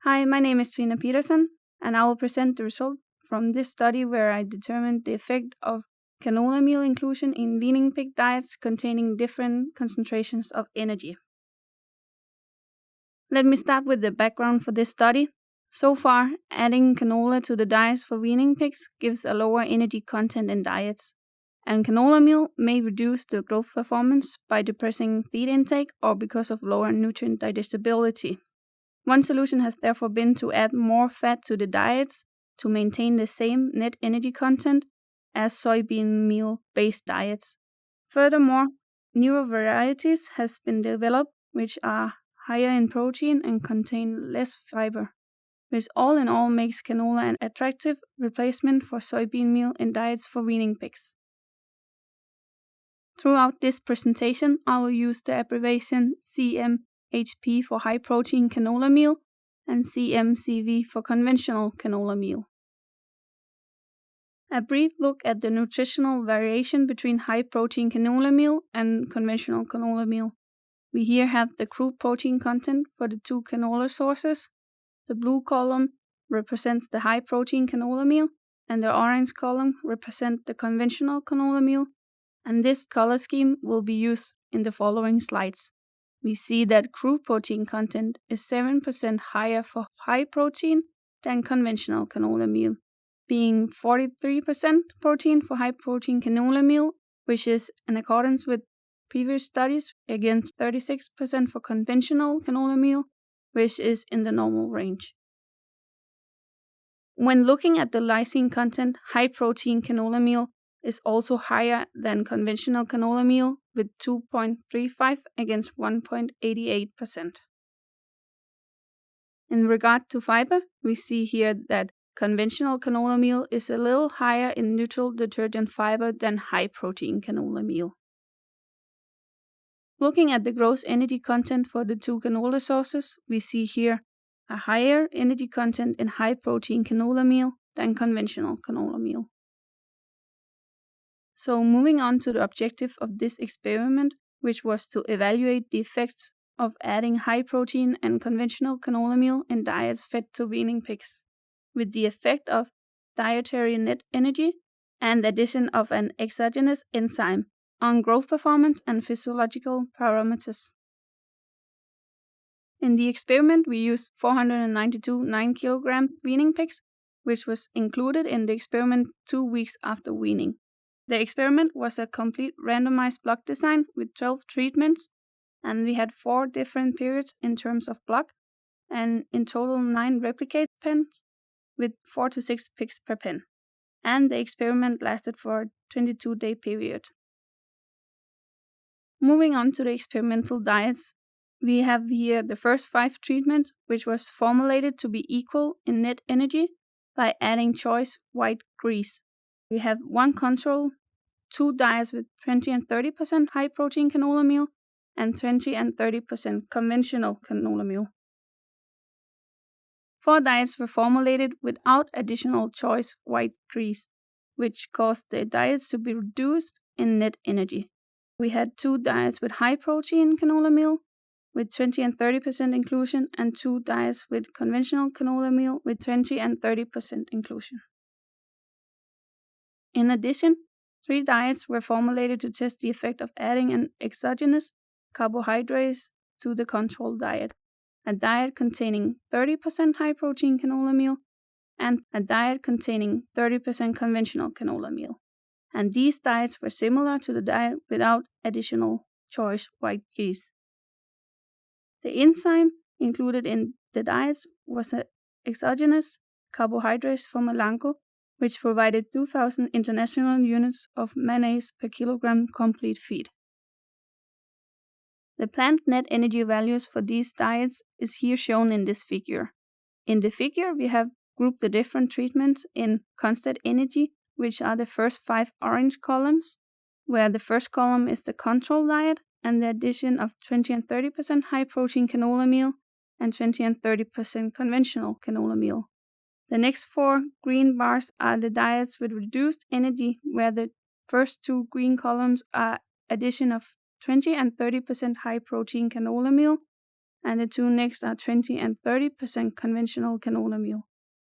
Hi, my name is Trine Pedersen, and I will present the result from this study where I determined the effect of canola meal inclusion in weaning pig diets containing different concentrations of energy. Let me start with the background for this study. So far, adding canola to the diets for weaning pigs gives a lower energy content in diets, and canola meal may reduce the growth performance by depressing feed intake or because of lower nutrient digestibility. One solution has therefore been to add more fat to the diets to maintain the same net energy content as soybean meal-based diets. Furthermore, newer varieties has been developed which are higher in protein and contain less fiber, which all in all makes canola an attractive replacement for soybean meal in diets for weaning pigs. Throughout this presentation, I will use the abbreviation CMHP for high-protein canola meal and CMCV for conventional canola meal. A brief look at the nutritional variation between high-protein canola meal and conventional canola meal. We here have the crude protein content for the two canola sources. The blue column represents the high-protein canola meal, and the orange column represents the conventional canola meal, and this color scheme will be used in the following slides. We see that crude protein content is 7% higher for high protein than conventional canola meal, being 43% protein for high protein canola meal, which is in accordance with previous studies, against 36% for conventional canola meal, which is in the normal range. When looking at the lysine content, high protein canola meal is also higher than conventional canola meal with 2.35 against 1.88%. In regard to fiber, we see here that conventional canola meal is a little higher in neutral detergent fiber than high protein canola meal. Looking at the gross energy content for the two canola sources, we see here a higher energy content in high protein canola meal than conventional canola meal. So moving on to the objective of this experiment, which was to evaluate the effects of adding high protein and conventional canola meal in diets fed to weaning pigs, with the effect of dietary net energy and the addition of an exogenous enzyme on growth performance and physiological parameters. In the experiment, we used 492 9-kilogram weaning pigs, which was included in the experiment 2 weeks after weaning. The experiment was a complete randomized block design with 12 treatments, and we had 4 different periods in terms of block, and in total 9 replicate pens with 4 to 6 pigs per pen. And the experiment lasted for a 22-day period. Moving on to the experimental diets, we have here the first 5 treatments, which was formulated to be equal in net energy by adding choice white grease. We have 1 control, 2 diets with 20 and 30% high protein canola meal, and 20 and 30% conventional canola meal. 4 diets were formulated without additional choice white grease, which caused the diets to be reduced in net energy. We had 2 diets with high protein canola meal with 20 and 30% inclusion, and 2 diets with conventional canola meal with 20 and 30% inclusion. In addition, 3 diets were formulated to test the effect of adding an exogenous carbohydrates to the control diet, a diet containing 30% high protein canola meal and a diet containing 30% conventional canola meal. And these diets were similar to the diet without additional choice white grease. The enzyme included in the diets was an exogenous carbohydrates from Elanco, which provided 2,000 international units of mannase per kilogram complete feed. The planned net energy values for these diets is here shown in this figure. In the figure, we have grouped the different treatments in constant energy, which are the first 5 orange columns, where the first column is the control diet and the addition of 20 and 30% high protein canola meal and 20 and 30% conventional canola meal. The next 4 green bars are the diets with reduced energy, where the first 2 green columns are addition of 20 and 30% high protein canola meal and the two next are 20 and 30% conventional canola meal.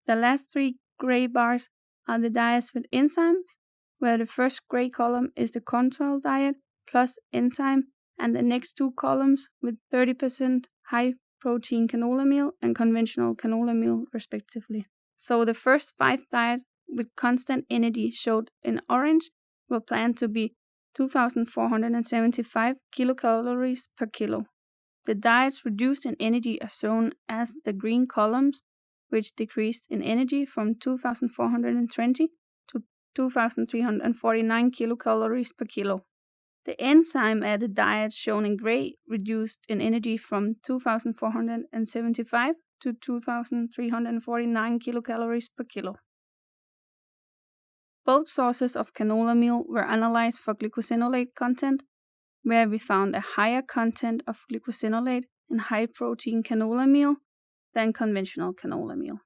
The last three gray bars are the diets with enzymes, where the first gray column is the control diet plus enzyme, and the next two columns with 30% high-protein canola meal and conventional canola meal, respectively. So the first 5 diets with constant energy showed in orange were planned to be 2,475 kilocalories per kilo. The diets reduced in energy are shown as the green columns, which decreased in energy from 2,420 to 2,349 kilocalories per kilo. The enzyme-added diets shown in gray reduced in energy from 2,475 to 2,349 kilocalories per kilo. Both sources of canola meal were analyzed for glucosinolate content, where we found a higher content of glucosinolate in high-protein canola meal than conventional canola meal.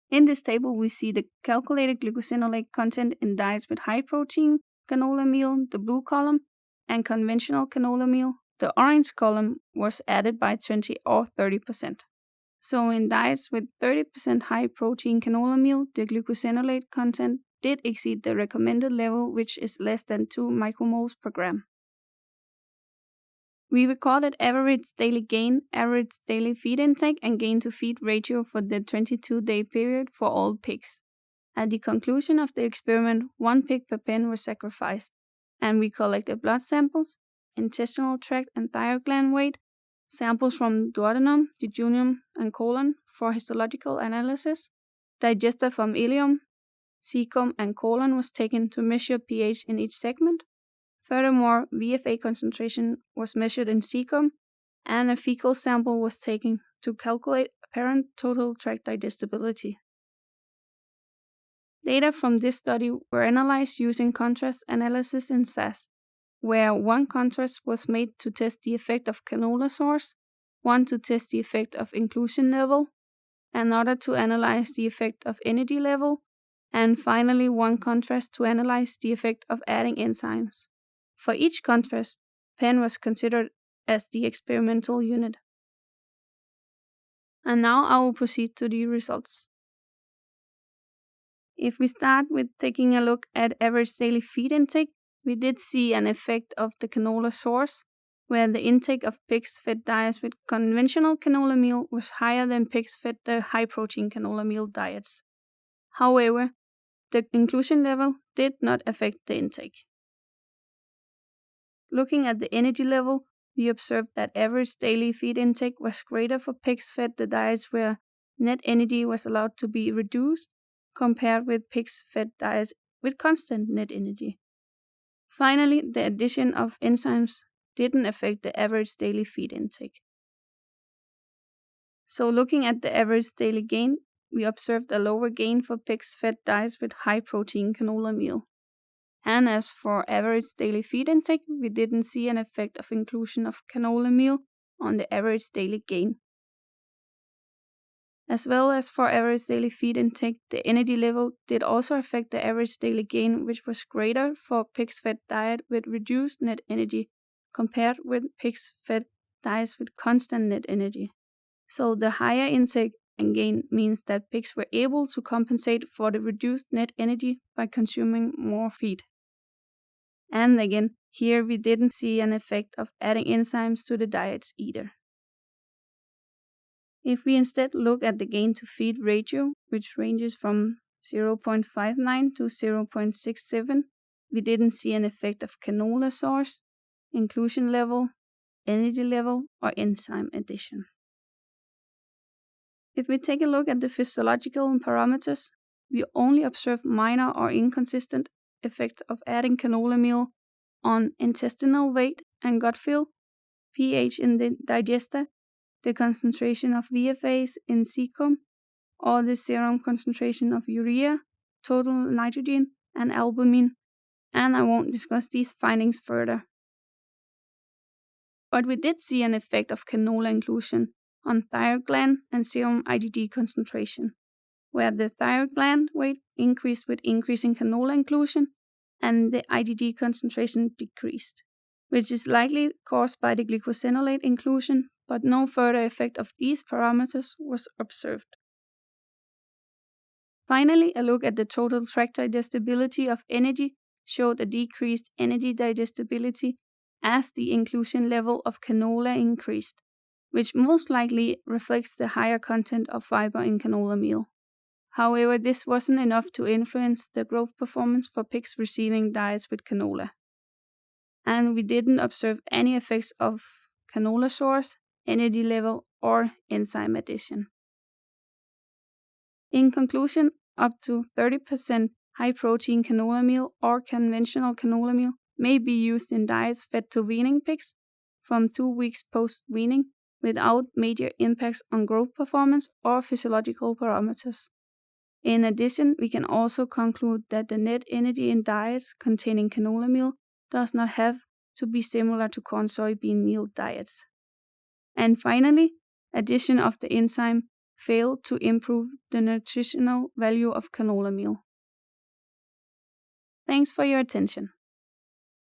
In this table, we see the calculated glucosinolate content in diets with high-protein canola meal, the blue column, and conventional canola meal, the orange column, was added by 20 or 30%. So in diets with 30% high-protein canola meal, the glucosinolate content did exceed the recommended level, which is less than 2 micromoles per gram. We recorded average daily gain, average daily feed intake, and gain to feed ratio for the 22-day period for all pigs. At the conclusion of the experiment, 1 pig per pen was sacrificed, and we collected blood samples, intestinal tract and thyroid gland weight, samples from duodenum, jejunum, and colon for histological analysis, digesta from ileum, cecum, and colon was taken to measure pH in each segment. Furthermore, VFA concentration was measured in cecum, and a fecal sample was taken to calculate apparent total tract digestibility. Data from this study were analyzed using contrast analysis in SAS, where 1 contrast was made to test the effect of canola source, 1 to test the effect of inclusion level, another to analyze the effect of energy level, and finally 1 contrast to analyze the effect of adding enzymes. For each contrast, pen was considered as the experimental unit. And now I will proceed to the results. If we start with taking a look at average daily feed intake, we did see an effect of the canola source, where the intake of pigs fed diets with conventional canola meal was higher than pigs fed the high-protein canola meal diets. However, the inclusion level did not affect the intake. Looking at the energy level, we observed that average daily feed intake was greater for pigs fed the diets where net energy was allowed to be reduced compared with pigs fed diets with constant net energy. Finally, the addition of enzymes didn't affect the average daily feed intake. So looking at the average daily gain, we observed a lower gain for pigs fed diets with high-protein canola meal. And as for average daily feed intake, we didn't see an effect of inclusion of canola meal on the average daily gain. As well as for average daily feed intake, the energy level did also affect the average daily gain, which was greater for pigs fed diet with reduced net energy compared with pigs fed diets with constant net energy. So the higher intake and gain means that pigs were able to compensate for the reduced net energy by consuming more feed. And again, here we didn't see an effect of adding enzymes to the diets either. If we instead look at the gain to feed ratio, which ranges from 0.59 to 0.67, we didn't see an effect of canola source, inclusion level, energy level, or enzyme addition. If we take a look at the physiological parameters, we only observe minor or inconsistent effect of adding canola meal on intestinal weight and gut fill, pH in the digesta, the concentration of VFAs in cecum, or the serum concentration of urea, total nitrogen, and albumin, and I won't discuss these findings further. But we did see an effect of canola inclusion on thyroid gland and serum IgG concentration, where the thyroid gland weight increased with increasing canola inclusion and the IgG concentration decreased. which is likely caused by the glucosinolate inclusion, but no further effect of these parameters was observed. Finally, a look at the total tract digestibility of energy showed a decreased energy digestibility as the inclusion level of canola increased, which most likely reflects the higher content of fiber in canola meal. However, this wasn't enough to influence the growth performance for pigs receiving diets with canola. And we didn't observe any effects of canola source, energy level, or enzyme addition. In conclusion, up to 30% high-protein canola meal or conventional canola meal may be used in diets fed to weaning pigs from 2 weeks post-weaning without major impacts on growth performance or physiological parameters. In addition, we can also conclude that the net energy in diets containing canola meal does not have to be similar to corn soybean meal diets. And finally, addition of the enzyme failed to improve the nutritional value of canola meal. Thanks for your attention.